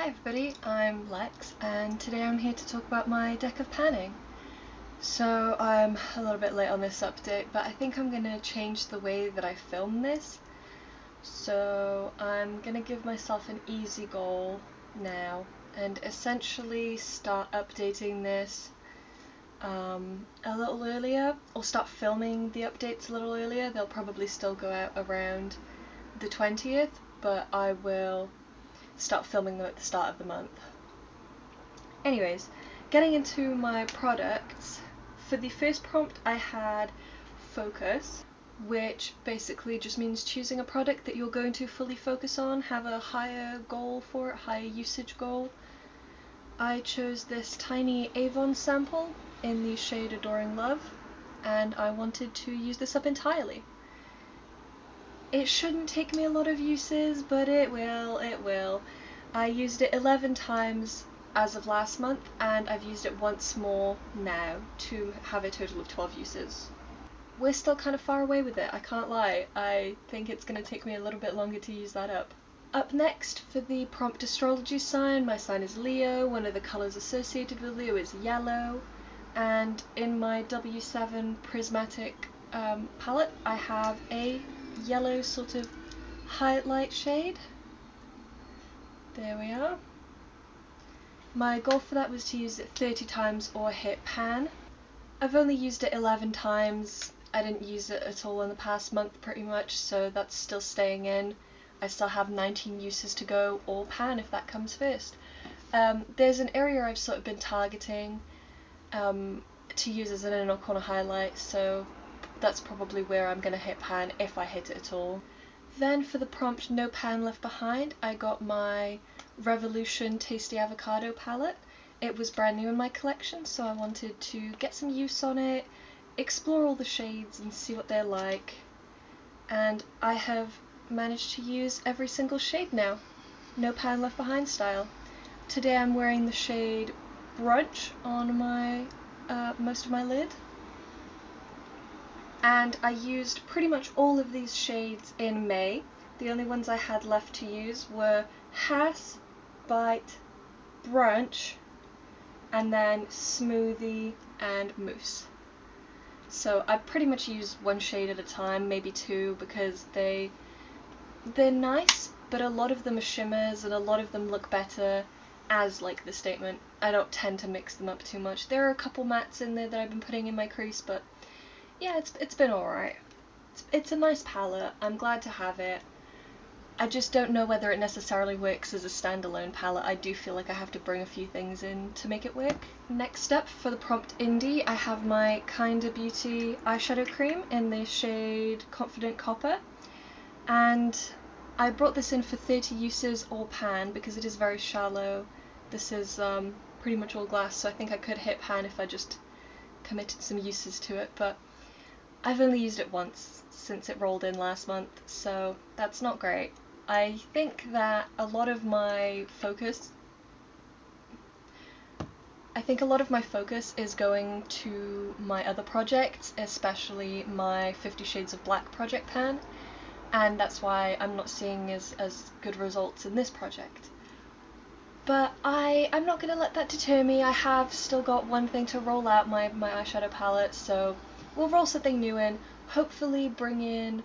Hi everybody, I'm Lex and today I'm here to talk about my deck of panning. So I'm a little bit late on this update, but I think I'm going to change the way that I film this. So I'm going to give myself an easy goal now and essentially start updating this a little earlier, or start filming the updates a little earlier. They'll probably still go out around the 20th, but I will start filming them at the start of the month. Anyways, getting into my products, for the first prompt I had focus, which basically just means choosing a product that you're going to fully focus on, have a higher goal for it, higher usage goal. I chose this tiny Avon sample in the shade Adoring Love, and I wanted to use this up entirely. It shouldn't take me a lot of uses, but it will. I used it 11 times as of last month, and I've used it once more now to have a total of 12 uses. We're still kind of far away with it, I can't lie. I think it's going to take me a little bit longer to use that up. Up next, for the prompt astrology sign, my sign is Leo. One of the colours associated with Leo is yellow, and in my W7 prismatic palette I have a yellow sort of highlight shade. There we are. My goal for that was to use it 30 times or hit pan. I've only used it 11 times. I didn't use it at all in the past month pretty much, so that's still staying in. I still have 19 uses to go, or pan if that comes first. There's an area I've sort of been targeting to use as an inner corner highlight, so that's probably where I'm going to hit pan if I hit it at all. Then for the prompt No Pan Left Behind, I got my Revolution Tasty Avocado palette. It was brand new in my collection, so I wanted to get some use on it, explore all the shades and see what they're like. And I have managed to use every single shade now, No Pan Left Behind style. Today I'm wearing the shade Brunch on my most of my lid. And I used pretty much all of these shades in May. The only ones I had left to use were Hass, Bite, Brunch, and then Smoothie and Mousse. So I pretty much use one shade at a time, maybe two, because they're nice, but a lot of them are shimmers and a lot of them look better as like the statement. I don't tend to mix them up too much. There are a couple mattes in there that I've been putting in my crease, but yeah, it's been alright. It's a nice palette, I'm glad to have it. I just don't know whether it necessarily works as a standalone palette. I do feel like I have to bring a few things in to make it work. Next up, for the prompt Indie, I have my Kinda Beauty eyeshadow cream in the shade Confident Copper. And I brought this in for 30 uses or pan because it is very shallow. This is pretty much all glass, so I think I could hit pan if I just committed some uses to it, but I've only used it once since it rolled in last month, so that's not great. I think that a lot of my focus is going to my other projects, especially my 50 Shades of Black project pan, and that's why I'm not seeing as good results in this project. But I'm not going to let that deter me. I have still got one thing to roll out, my eyeshadow palette, so we'll roll something new in, hopefully bring in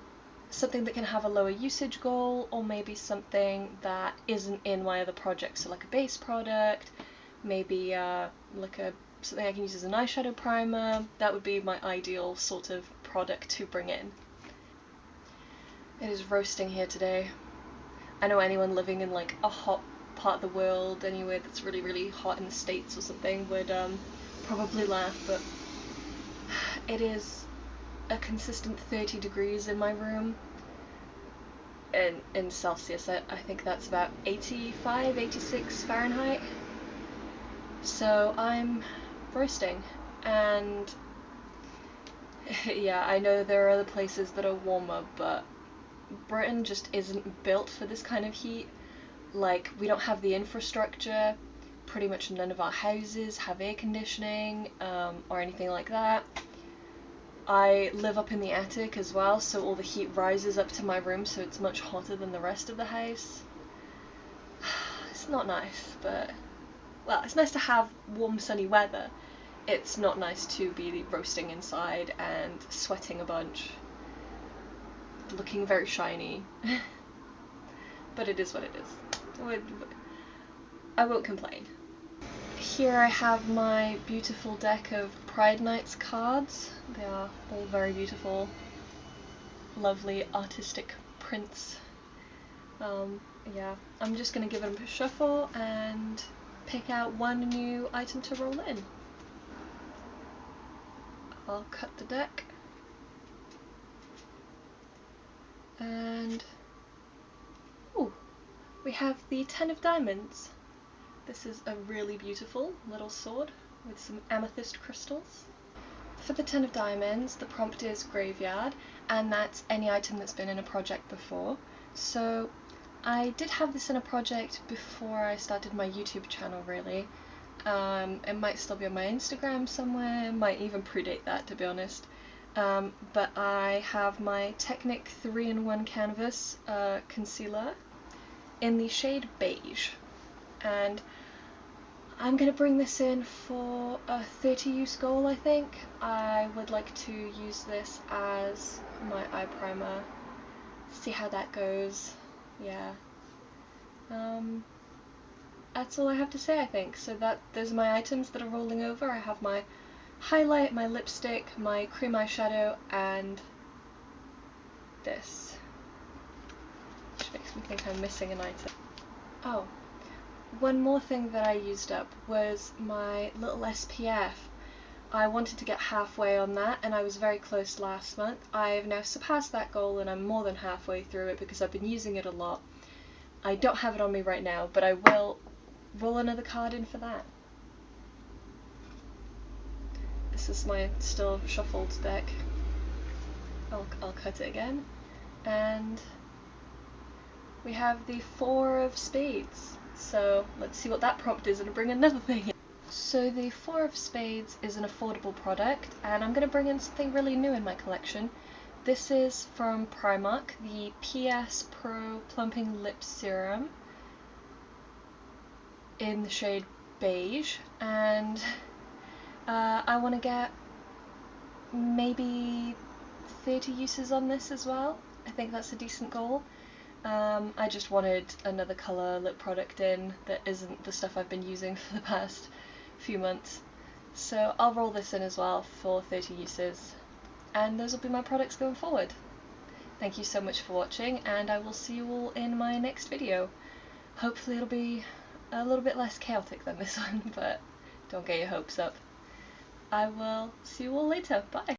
something that can have a lower usage goal, or maybe something that isn't in my other projects, so like a base product, maybe something I can use as an eyeshadow primer. That would be my ideal sort of product to bring in. It is roasting here today. I know anyone living in like a hot part of the world, anywhere that's really, really hot in the States or something, would probably laugh, but it is a consistent 30 degrees in my room. In Celsius, I think that's about 85, 86 Fahrenheit. So I'm roasting, and yeah, I know there are other places that are warmer, but Britain just isn't built for this kind of heat. Like, we don't have the infrastructure. Pretty much none of our houses have air conditioning or anything like that. I live up in the attic as well, so all the heat rises up to my room, so it's much hotter than the rest of the house. it's not nice, but, well, it's nice to have warm sunny weather. It's not nice to be roasting inside and sweating a bunch, looking very shiny. But it is what it is. I won't complain. Here I have my beautiful deck of Pride Nights cards. They are all very beautiful, lovely artistic prints. Yeah, I'm just going to give them a shuffle and pick out one new item to roll in. I'll cut the deck. And ooh, we have the Ten of Diamonds. This is a really beautiful little sword with some amethyst crystals. For the Ten of Diamonds, the prompt is Graveyard, and that's any item that's been in a project before. So I did have this in a project before I started my YouTube channel, really. It might still be on my Instagram somewhere, it might even predate that, to be honest. But I have my Technic 3-in-1 Canvas concealer in the shade Beige, and I'm going to bring this in for a 30 use goal, I think. I would like to use this as my eye primer, see how that goes. Yeah. That's all I have to say, I think. So those are my items that are rolling over. I have my highlight, my lipstick, my cream eyeshadow, and this, which makes me think I'm missing an item. Oh, one more thing that I used up was my little SPF. I wanted to get halfway on that, and I was very close last month. I've now surpassed that goal, and I'm more than halfway through it because I've been using it a lot. I don't have it on me right now, but I will roll another card in for that. This is my still shuffled deck. I'll cut it again. And we have the Four of Spades. So let's see what that prompt is and bring another thing in. So the Four of Spades is an affordable product, and I'm going to bring in something really new in my collection. This is from Primark, the PS Pro Plumping Lip Serum in the shade Beige, and I want to get maybe 30 uses on this as well. I think that's a decent goal. I just wanted another colour lip product in that isn't the stuff I've been using for the past few months. So I'll roll this in as well for 30 uses. And those will be my products going forward. Thank you so much for watching, and I will see you all in my next video. Hopefully it'll be a little bit less chaotic than this one, but don't get your hopes up. I will see you all later. Bye!